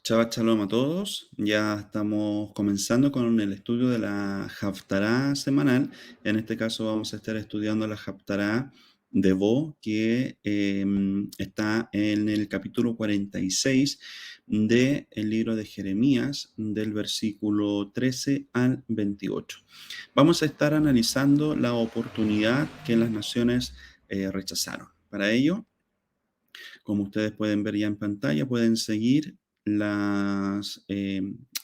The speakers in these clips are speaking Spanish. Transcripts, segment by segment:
Shabbat Shalom a todos. Ya estamos comenzando con el estudio de la Haftará semanal. En este caso vamos a estar estudiando la Haftará de Bo, que está en el capítulo 46 del libro de Jeremías, del versículo 13 al 28. Vamos a estar analizando la oportunidad que las naciones rechazaron. Para ello, como ustedes pueden ver ya en pantalla, pueden seguir en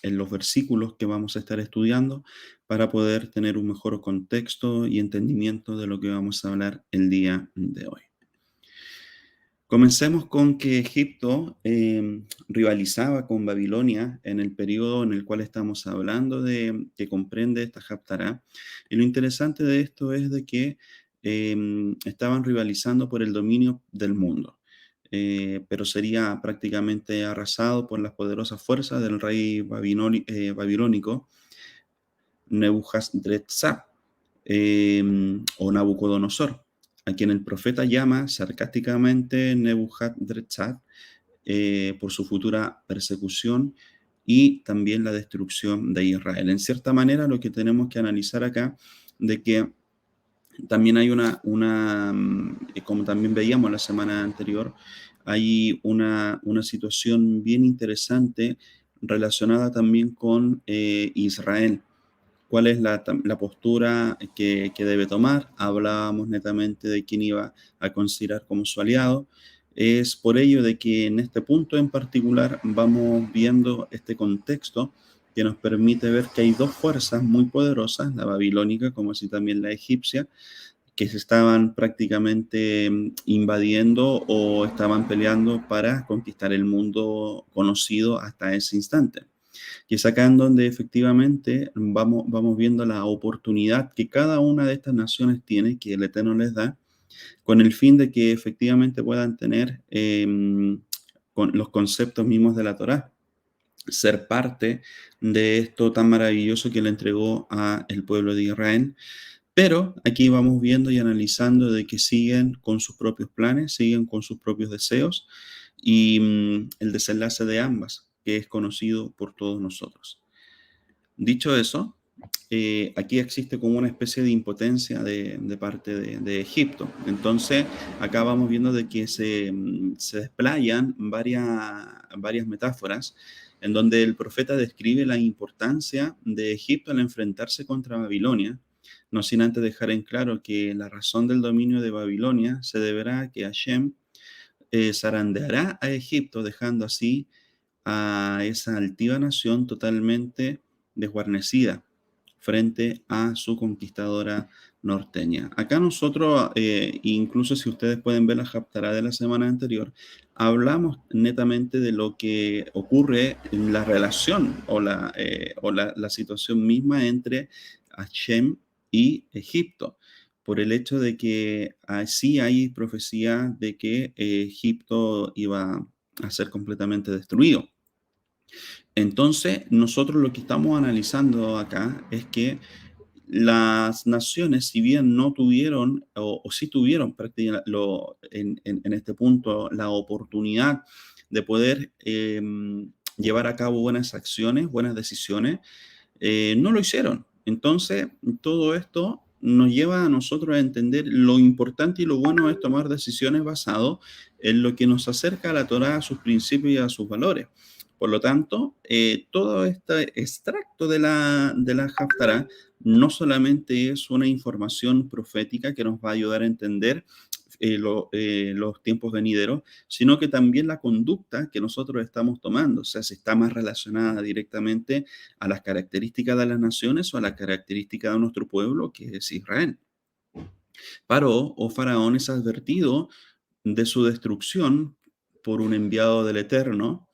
los versículos que vamos a estar estudiando para poder tener un mejor contexto y entendimiento de lo que vamos a hablar el día de hoy. Comencemos con que Egipto rivalizaba con Babilonia en el periodo en el cual estamos hablando de que comprende esta Haftará. Y lo interesante de esto es de que estaban rivalizando por el dominio del mundo. Pero sería prácticamente arrasado por las poderosas fuerzas del rey babilónico Nebuchadnezzar o Nabucodonosor, a quien el profeta llama sarcásticamente Nebuchadnezzar por su futura persecución y también la destrucción de Israel. En cierta manera, lo que tenemos que analizar acá, de que también hay como también veíamos la semana anterior, hay una situación bien interesante relacionada también con Israel. ¿Cuál es la postura que debe tomar? Hablábamos netamente de quién iba a considerar como su aliado. Es por ello de que en este punto en particular vamos viendo este contexto que nos permite ver que hay dos fuerzas muy poderosas, la babilónica como así también la egipcia, que se estaban prácticamente invadiendo o estaban peleando para conquistar el mundo conocido hasta ese instante. Y es acá en donde efectivamente vamos viendo la oportunidad que cada una de estas naciones tiene, que el Eterno les da, con el fin de que efectivamente puedan tener con los conceptos mismos de la Torá, ser parte de esto tan maravilloso que le entregó a el pueblo de Israel. Pero aquí vamos viendo y analizando de que siguen con sus propios planes, siguen con sus propios deseos y el desenlace de ambas, que es conocido por todos nosotros. Dicho eso, aquí existe como una especie de impotencia de parte de Egipto. Entonces, acá vamos viendo de que se desplayan varias metáforas en donde el profeta describe la importancia de Egipto al enfrentarse contra Babilonia, no sin antes dejar en claro que la razón del dominio de Babilonia se deberá a que Hashem zarandeará a Egipto, dejando así a esa altiva nación totalmente desguarnecida frente a su conquistadora norteña. Acá nosotros, incluso si ustedes pueden ver la Haftará de la semana anterior, hablamos netamente de lo que ocurre en la relación o la situación misma entre Hashem y Egipto, por el hecho de que así hay profecía de que Egipto iba a ser completamente destruido. Entonces, nosotros lo que estamos analizando acá es que las naciones, si bien no tuvieron o sí tuvieron prácticamente en este punto la oportunidad de poder llevar a cabo buenas acciones, buenas decisiones, no lo hicieron. Entonces, todo esto nos lleva a nosotros a entender lo importante y lo bueno es tomar decisiones basado en lo que nos acerca a la Torá, a sus principios y a sus valores. Por lo tanto, todo este extracto de la Haftará no solamente es una información profética que nos va a ayudar a entender los tiempos venideros, sino que también la conducta que nosotros estamos tomando, o sea, si está más relacionada directamente a las características de las naciones o a las características de nuestro pueblo, que es Israel. Paró o Faraón es advertido de su destrucción por un enviado del Eterno,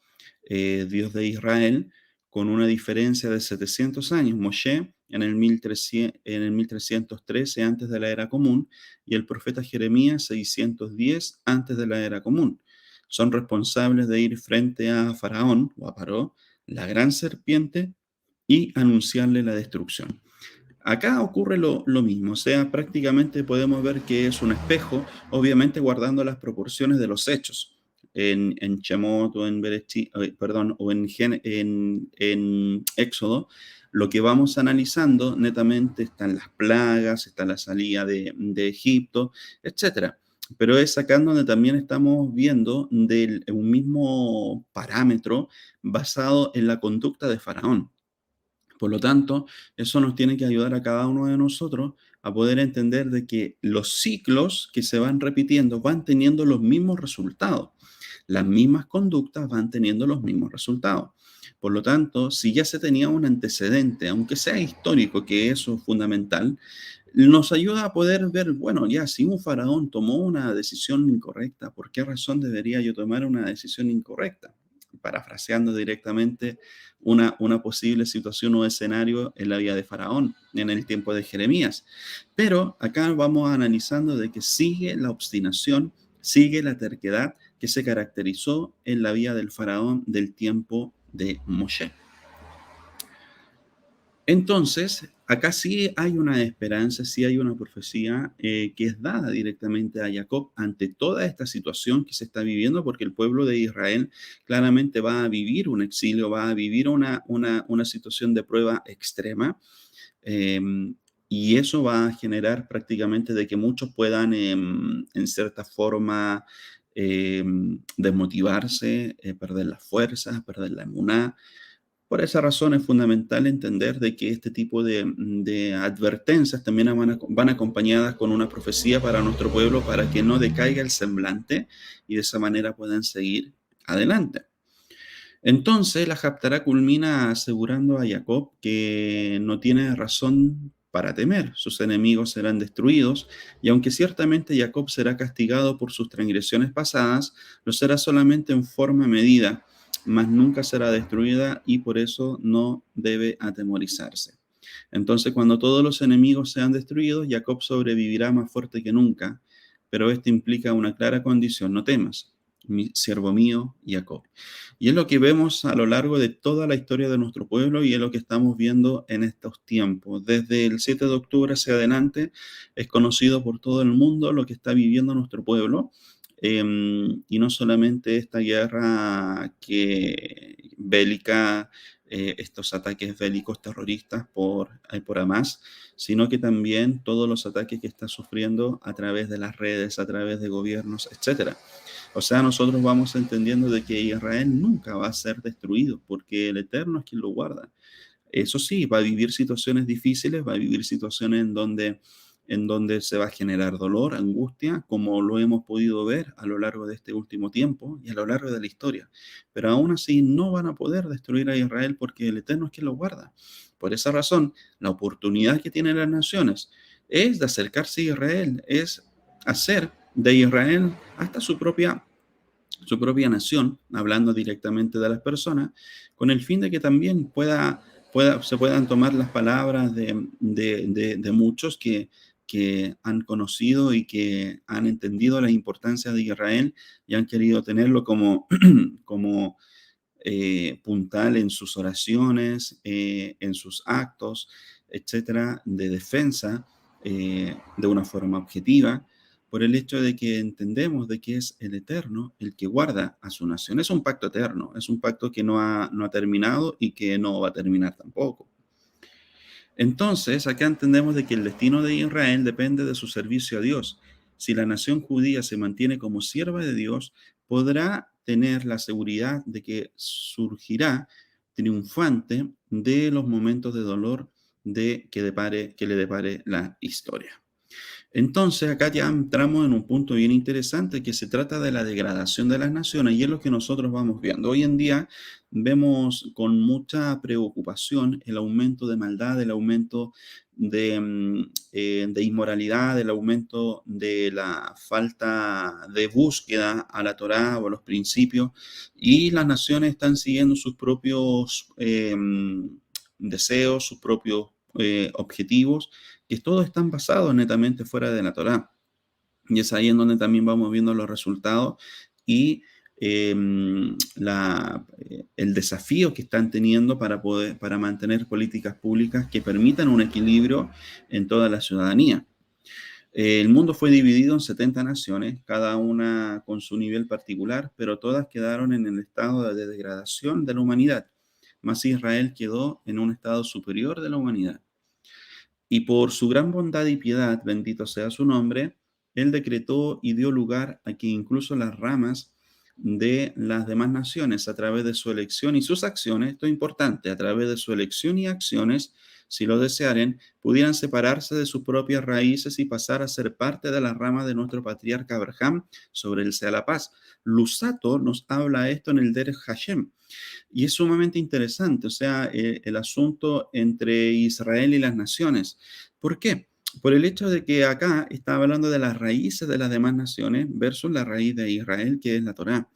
Dios de Israel, con una diferencia de 700 años. Moshe en el 1313 antes de la era común y el profeta Jeremías 610 antes de la era común. Son responsables de ir frente a Faraón o a Paró, la gran serpiente, y anunciarle la destrucción. Acá ocurre lo mismo, o sea, prácticamente podemos ver que es un espejo, obviamente guardando las proporciones de los hechos. en Shemot o en Bereshit, perdón, o en Éxodo, lo que vamos analizando netamente están las plagas, está la salida de Egipto, etcétera. Pero es acá donde también estamos viendo un mismo parámetro basado en la conducta de Faraón. Por lo tanto, eso nos tiene que ayudar a cada uno de nosotros a poder entender de que los ciclos que se van repitiendo van teniendo los mismos resultados. Las mismas conductas van teniendo los mismos resultados. Por lo tanto, si ya se tenía un antecedente, aunque sea histórico, que eso es fundamental, nos ayuda a poder ver, bueno, ya si un faraón tomó una decisión incorrecta, ¿por qué razón debería yo tomar una decisión incorrecta? Parafraseando directamente una posible situación o escenario en la vida de Faraón en el tiempo de Jeremías. Pero acá vamos analizando de que sigue la obstinación, sigue la terquedad que se caracterizó en la vida del Faraón del tiempo de Moshe. Entonces, acá sí hay una esperanza, sí hay una profecía que es dada directamente a Jacob ante toda esta situación que se está viviendo, porque el pueblo de Israel claramente va a vivir un exilio, va a vivir una situación de prueba extrema, eh, y eso va a generar prácticamente de que muchos puedan, en cierta forma, desmotivarse, perder las fuerzas, perder la emuná. Por esa razón es fundamental entender de que este tipo de advertencias también van acompañadas con una profecía para nuestro pueblo para que no decaiga el semblante y de esa manera puedan seguir adelante. Entonces la Haftará culmina asegurando a Jacob que no tiene razón para temer, sus enemigos serán destruidos, y aunque ciertamente Jacob será castigado por sus transgresiones pasadas, lo será solamente en forma medida, mas nunca será destruida y por eso no debe atemorizarse. Entonces, cuando todos los enemigos sean destruidos, Jacob sobrevivirá más fuerte que nunca, pero esto implica una clara condición: no temas, mi siervo mío, Jacob. Y es lo que vemos a lo largo de toda la historia de nuestro pueblo y es lo que estamos viendo en estos tiempos. Desde el 7 de octubre hacia adelante es conocido por todo el mundo lo que está viviendo nuestro pueblo. Y no solamente esta guerra bélica, estos ataques bélicos terroristas por Hamas, sino que también todos los ataques que está sufriendo a través de las redes, a través de gobiernos, etcétera. O sea, nosotros vamos entendiendo de que Israel nunca va a ser destruido, porque el Eterno es quien lo guarda. Eso sí, va a vivir situaciones difíciles, va a vivir situaciones en donde se va a generar dolor, angustia, como lo hemos podido ver a lo largo de este último tiempo y a lo largo de la historia. Pero aún así no van a poder destruir a Israel porque el Eterno es quien lo guarda. Por esa razón, la oportunidad que tienen las naciones es de acercarse a Israel, es hacer de Israel hasta su propia nación, hablando directamente de las personas, con el fin de que también se puedan tomar las palabras de muchos que han conocido y que han entendido la importancia de Israel y han querido tenerlo como puntal en sus oraciones, en sus actos, etcétera, de defensa, de una forma objetiva, por el hecho de que entendemos de que es el Eterno el que guarda a su nación. Es un pacto eterno, es un pacto que no ha terminado y que no va a terminar tampoco. Entonces, acá entendemos de que el destino de Israel depende de su servicio a Dios. Si la nación judía se mantiene como sierva de Dios, podrá tener la seguridad de que surgirá triunfante de los momentos de dolor que le depare la historia. Entonces, acá ya entramos en un punto bien interesante que se trata de la degradación de las naciones y es lo que nosotros vamos viendo. Hoy en día vemos con mucha preocupación el aumento de maldad, el aumento de inmoralidad, el aumento de la falta de búsqueda a la Torá o a los principios, y las naciones están siguiendo sus propios deseos, sus propios objetivos, que todos están basados netamente fuera de la Torá. Y es ahí en donde también vamos viendo los resultados y el desafío que están teniendo para mantener políticas públicas que permitan un equilibrio en toda la ciudadanía. El mundo fue dividido en 70 naciones, cada una con su nivel particular, pero todas quedaron en el estado de degradación de la humanidad. Mas Israel quedó en un estado superior de la humanidad. Y por su gran bondad y piedad, bendito sea su nombre, él decretó y dio lugar a que incluso las ramas de las demás naciones, a través de su elección y sus acciones, esto es importante, a través de su elección y acciones, si lo desearen, pudieran separarse de sus propias raíces y pasar a ser parte de la rama de nuestro patriarca Abraham, sobre él sea la paz. Lusato nos habla esto en el Derech Hashem, y es sumamente interesante, o sea, el asunto entre Israel y las naciones. ¿Por qué? Por el hecho de que acá está hablando de las raíces de las demás naciones versus la raíz de Israel, que es la Torá.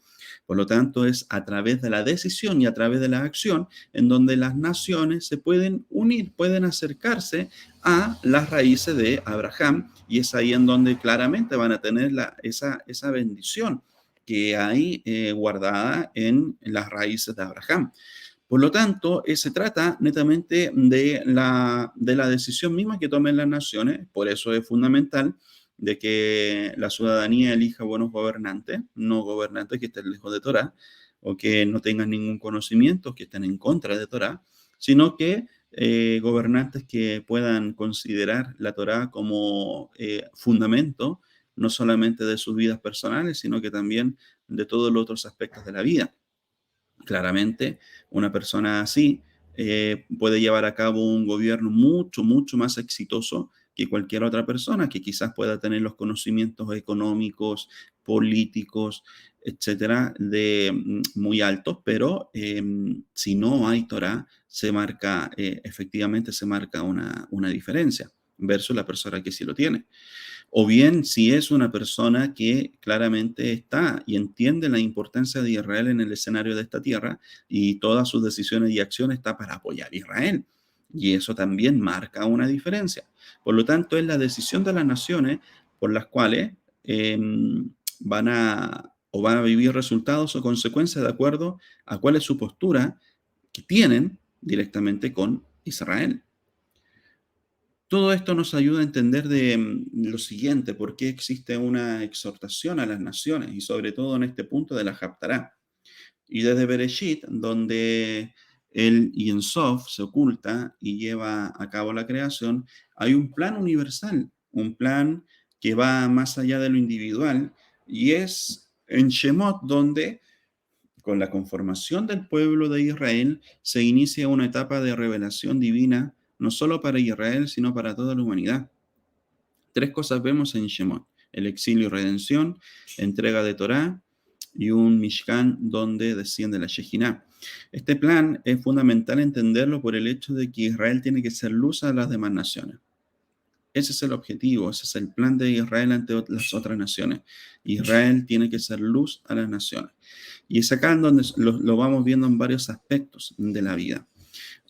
Por lo tanto, es a través de la decisión y a través de la acción en donde las naciones se pueden unir, pueden acercarse a las raíces de Abraham, y es ahí en donde claramente van a tener esa bendición que hay guardada en las raíces de Abraham. Por lo tanto, se trata netamente de la decisión misma que tomen las naciones. Por eso es fundamental de que la ciudadanía elija buenos gobernantes, no gobernantes que estén lejos de Torah o que no tengan ningún conocimiento, que estén en contra de Torah, sino que gobernantes que puedan considerar la Torah como fundamento, no solamente de sus vidas personales, sino que también de todos los otros aspectos de la vida. Claramente, una persona así puede llevar a cabo un gobierno mucho, mucho más exitoso que cualquier otra persona que quizás pueda tener los conocimientos económicos, políticos, etcétera, muy altos, pero si no hay Torah, efectivamente se marca una diferencia versus la persona que sí lo tiene. O bien si es una persona que claramente está y entiende la importancia de Israel en el escenario de esta tierra, y todas sus decisiones y acciones está para apoyar a Israel. Y eso también marca una diferencia. Por lo tanto, es la decisión de las naciones por las cuales eh, van a vivir resultados o consecuencias de acuerdo a cuál es su postura que tienen directamente con Israel. Todo esto nos ayuda a entender lo siguiente: por qué existe una exhortación a las naciones, y sobre todo en este punto de la Haftará. Y desde Bereshit, donde el Ein Sof se oculta y lleva a cabo la creación, hay un plan universal, un plan que va más allá de lo individual, y es en Shemot donde, con la conformación del pueblo de Israel, se inicia una etapa de revelación divina, no solo para Israel, sino para toda la humanidad. Tres cosas vemos en Shemot: el exilio y redención, entrega de Torá y un Mishkan donde desciende la Shejinah. Este plan es fundamental entenderlo por el hecho de que Israel tiene que ser luz a las demás naciones. Ese es el objetivo, ese es el plan de Israel ante las otras naciones. Israel tiene que ser luz a las naciones. Y es acá en donde lo vamos viendo en varios aspectos de la vida.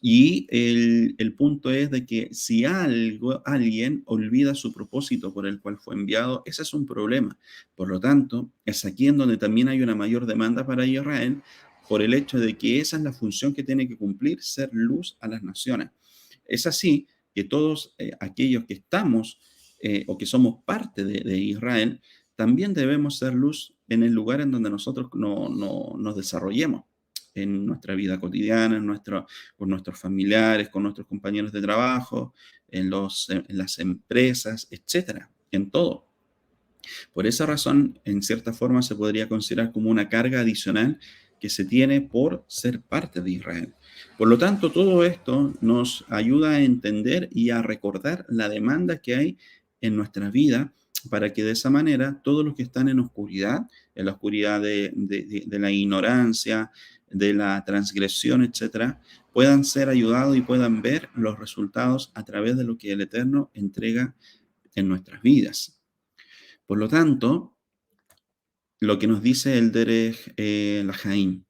Y el punto es de que si alguien olvida su propósito por el cual fue enviado, ese es un problema. Por lo tanto, es aquí en donde también hay una mayor demanda para Israel, por el hecho de que esa es la función que tiene que cumplir: ser luz a las naciones. Es así que todos aquellos que estamos o que somos parte de Israel, también debemos ser luz en el lugar en donde nosotros nos desarrollemos, en nuestra vida cotidiana, con nuestros familiares, con nuestros compañeros de trabajo, en las empresas, etcétera, en todo. Por esa razón, en cierta forma, se podría considerar como una carga adicional que se tiene por ser parte de Israel. Por lo tanto, todo esto nos ayuda a entender y a recordar la demanda que hay en nuestra vida, para que de esa manera todos los que están en la oscuridad de la ignorancia, de la transgresión, etcétera, puedan ser ayudados y puedan ver los resultados a través de lo que el Eterno entrega en nuestras vidas. Por lo tanto, lo que nos dice el Derech Lahaim: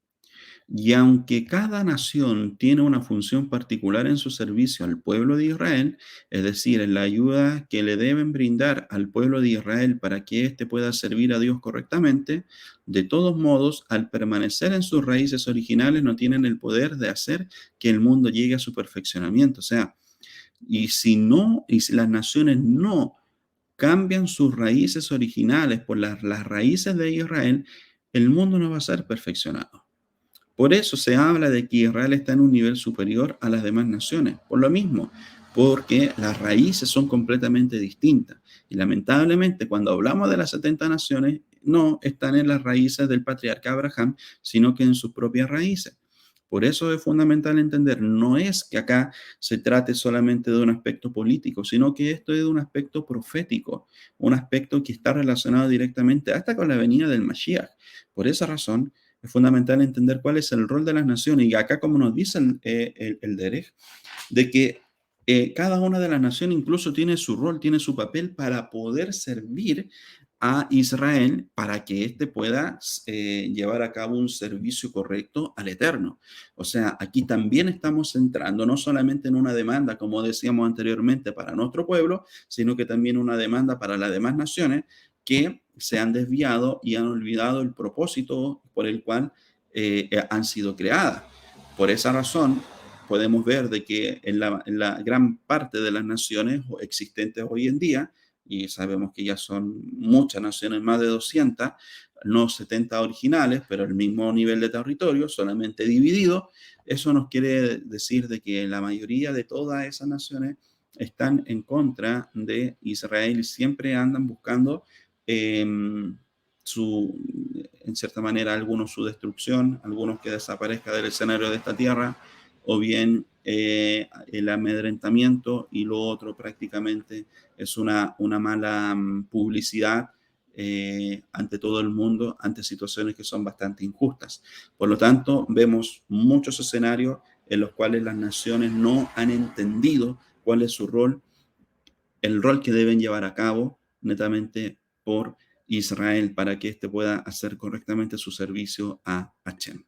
y aunque cada nación tiene una función particular en su servicio al pueblo de Israel, es decir, en la ayuda que le deben brindar al pueblo de Israel para que éste pueda servir a Dios correctamente, de todos modos, al permanecer en sus raíces originales, no tienen el poder de hacer que el mundo llegue a su perfeccionamiento. O sea, y si las naciones no cambian sus raíces originales por las raíces de Israel, el mundo no va a ser perfeccionado. Por eso se habla de que Israel está en un nivel superior a las demás naciones. Por lo mismo, porque las raíces son completamente distintas. Y lamentablemente, cuando hablamos de las 70 naciones, no están en las raíces del patriarca Abraham, sino que en sus propias raíces. Por eso es fundamental entender, no es que acá se trate solamente de un aspecto político, sino que esto es de un aspecto profético, un aspecto que está relacionado directamente hasta con la venida del Mashiach. Por esa razón, es fundamental entender cuál es el rol de las naciones. Y acá, como nos dice el Derech, de que cada una de las naciones incluso tiene su rol, tiene su papel para poder servir a Israel para que éste pueda llevar a cabo un servicio correcto al Eterno. O sea, aquí también estamos centrando no solamente en una demanda, como decíamos anteriormente, para nuestro pueblo, sino que también una demanda para las demás naciones que se han desviado y han olvidado el propósito por el cual han sido creadas. Por esa razón, podemos ver de que en la gran parte de las naciones existentes hoy en día, y sabemos que ya son muchas naciones, más de 200, no 70 originales, pero el mismo nivel de territorio, solamente dividido, eso nos quiere decir de que la mayoría de todas esas naciones están en contra de Israel y siempre andan buscando eh, su, en cierta manera, algunos su destrucción, algunos que desaparezca del escenario de esta tierra, o bien el amedrentamiento, y lo otro prácticamente es una mala publicidad ante todo el mundo, ante situaciones que son bastante injustas. Por lo tanto, vemos muchos escenarios en los cuales las naciones no han entendido cuál es su rol, el rol que deben llevar a cabo netamente por Israel para que éste pueda hacer correctamente su servicio a Hashem.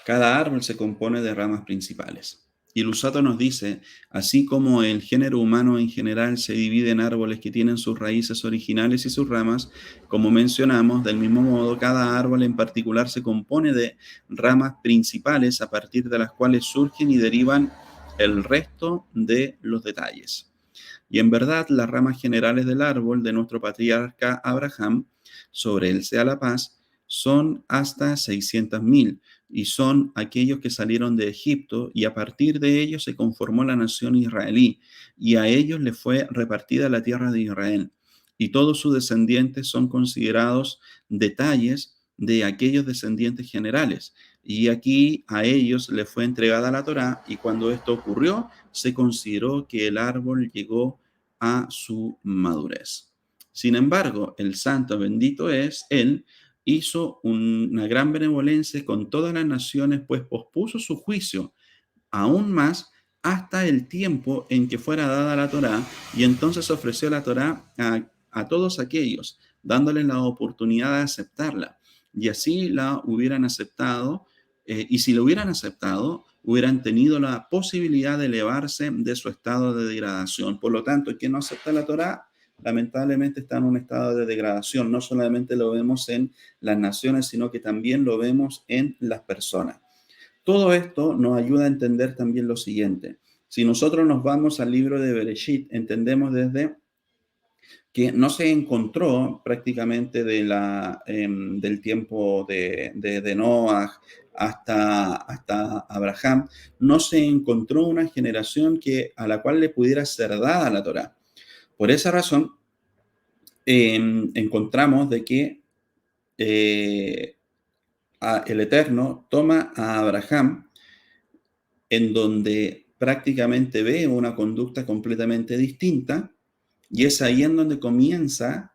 Cada árbol se compone de ramas principales. Y Lusato nos dice, así como el género humano en general se divide en árboles que tienen sus raíces originales y sus ramas, como mencionamos, del mismo modo, cada árbol en particular se compone de ramas principales a partir de las cuales surgen y derivan el resto de los detalles. Y en verdad, las ramas generales del árbol de nuestro patriarca Abraham, sobre él sea la paz, son hasta 600.000 y son aquellos que salieron de Egipto, y a partir de ellos se conformó la nación israelí, y a ellos les fue repartida la tierra de Israel. Y todos sus descendientes son considerados detalles de aquellos descendientes generales. Y aquí a ellos les fue entregada la Torá, y cuando esto ocurrió, se consideró que el árbol llegó a su madurez. Sin embargo, el santo bendito es él, hizo una gran benevolencia con todas las naciones, pues pospuso su juicio aún más hasta el tiempo en que fuera dada la Torá, y entonces ofreció la Torá a todos aquellos, dándoles la oportunidad de aceptarla. Y así la hubieran aceptado, y si lo hubieran aceptado, hubieran tenido la posibilidad de elevarse de su estado de degradación. Por lo tanto, el que no acepta la Torá, lamentablemente está en un estado de degradación. No solamente lo vemos en las naciones, sino que también lo vemos en las personas. Todo esto nos ayuda a entender también lo siguiente. Si nosotros nos vamos al libro de Bereshit, entendemos desde que no se encontró prácticamente del tiempo de Noah hasta Abraham, no se encontró una generación a la cual le pudiera ser dada la Torá. Por esa razón, encontramos de que el Eterno toma a Abraham, en donde prácticamente ve una conducta completamente distinta, y es ahí en donde comienza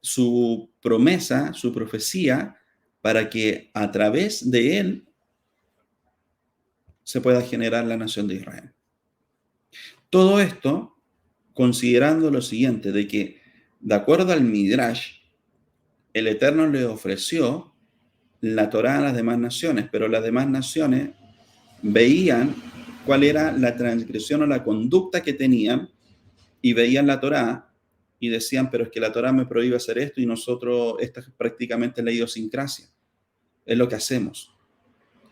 su promesa, su profecía, para que a través de él se pueda generar la nación de Israel. Todo esto considerando lo siguiente, de que de acuerdo al Midrash, el Eterno le ofreció la Torá a las demás naciones, pero las demás naciones veían cuál era la transgresión o la conducta que tenían, y veían la Torá y decían, pero es que la Torá me prohíbe hacer esto, y nosotros, esta es prácticamente la idiosincrasia, es lo que hacemos.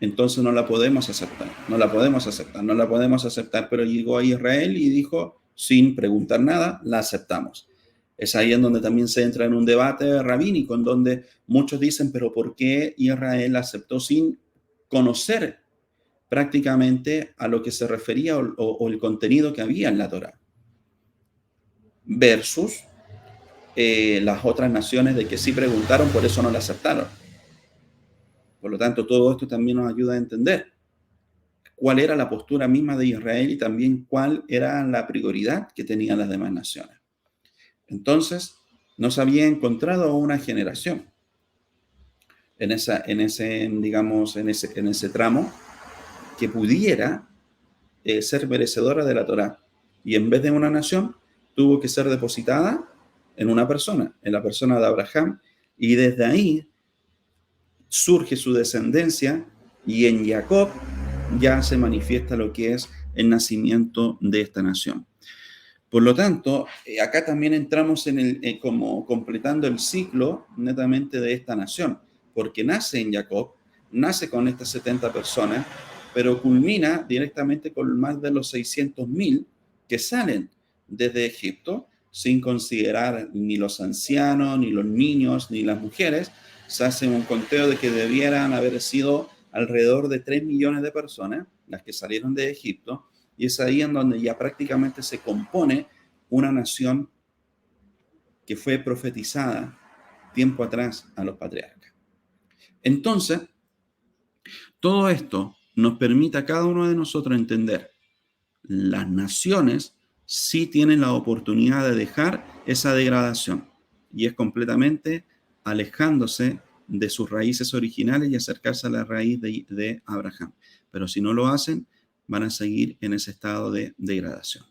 Entonces no la podemos aceptar, no la podemos aceptar, no la podemos aceptar. Pero llegó a Israel y dijo, sin preguntar nada, la aceptamos. Es ahí en donde también se entra en un debate rabínico, en donde muchos dicen, pero ¿por qué Israel aceptó sin conocer prácticamente a lo que se refería o el contenido que había en la Torá? Versus las otras naciones de que sí preguntaron, por eso no la aceptaron. Por lo tanto, todo esto también nos ayuda a entender cuál era la postura misma de Israel y también cuál era la prioridad que tenían las demás naciones. Entonces, no se había encontrado una generación en ese tramo que pudiera ser merecedora de la Torá. Y en vez de una nación, tuvo que ser depositada en una persona, en la persona de Abraham, y desde ahí surge su descendencia y en Jacob ya se manifiesta lo que es el nacimiento de esta nación. Por lo tanto, acá también entramos como completando el ciclo netamente de esta nación, porque nace en Jacob, nace con estas 70 personas, pero culmina directamente con más de los 600.000 que salen desde Egipto, sin considerar ni los ancianos, ni los niños, ni las mujeres. Se hace un conteo de que debieran haber sido alrededor de 3 millones de personas las que salieron de Egipto, y es ahí en donde ya prácticamente se compone una nación que fue profetizada tiempo atrás a los patriarcas. Entonces, todo esto nos permite a cada uno de nosotros entender, las naciones sí tienen la oportunidad de dejar esa degradación, y es completamente alejándose de sus raíces originales y acercarse a la raíz de Abraham. Pero si no lo hacen, van a seguir en ese estado de degradación.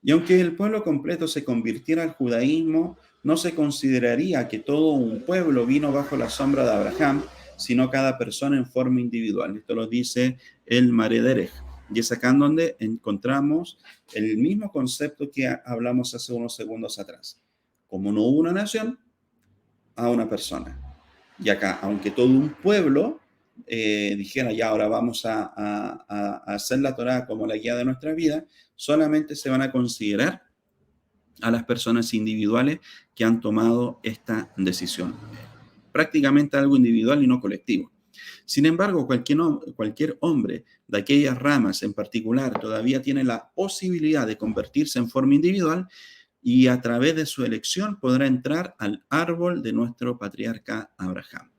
Y aunque el pueblo completo se convirtiera al judaísmo, no se consideraría que todo un pueblo vino bajo la sombra de Abraham, sino cada persona en forma individual. Esto lo dice el Marederej. Y es acá en donde encontramos el mismo concepto que hablamos hace unos segundos atrás. Como no hubo una nación, a una persona. Y acá, aunque todo un pueblo dijera, ya ahora vamos a hacer la Torá como la guía de nuestra vida, solamente se van a considerar a las personas individuales que han tomado esta decisión. Prácticamente algo individual y no colectivo. Sin embargo, cualquier hombre de aquellas ramas en particular todavía tiene la posibilidad de convertirse en forma individual y a través de su elección podrá entrar al árbol de nuestro patriarca Abraham.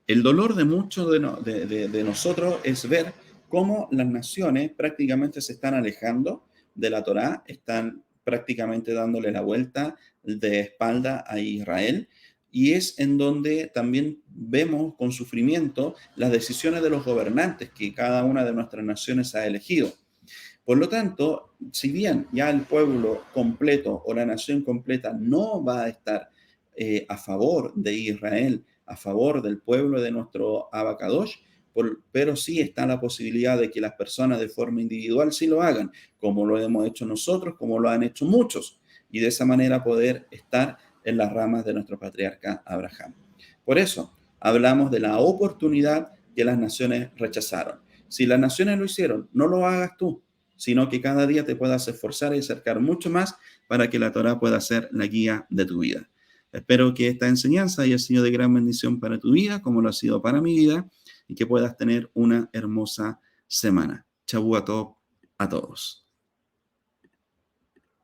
El dolor de muchos de nosotros es ver cómo las naciones prácticamente se están alejando de la Torá, están prácticamente dándole la vuelta de espalda a Israel, y es en donde también vemos con sufrimiento las decisiones de los gobernantes que cada una de nuestras naciones ha elegido. Por lo tanto, si bien ya el pueblo completo o la nación completa no va a estar a favor de Israel, a favor del pueblo de nuestro Abacadosh, pero sí está la posibilidad de que las personas de forma individual sí lo hagan, como lo hemos hecho nosotros, como lo han hecho muchos, y de esa manera poder estar en las ramas de nuestro patriarca Abraham. Por eso, hablamos de la oportunidad que las naciones rechazaron. Si las naciones lo hicieron, no lo hagas tú, sino que cada día te puedas esforzar y acercar mucho más para que la Torá pueda ser la guía de tu vida. Espero que esta enseñanza haya sido de gran bendición para tu vida, como lo ha sido para mi vida, y que puedas tener una hermosa semana. Chabu a todos.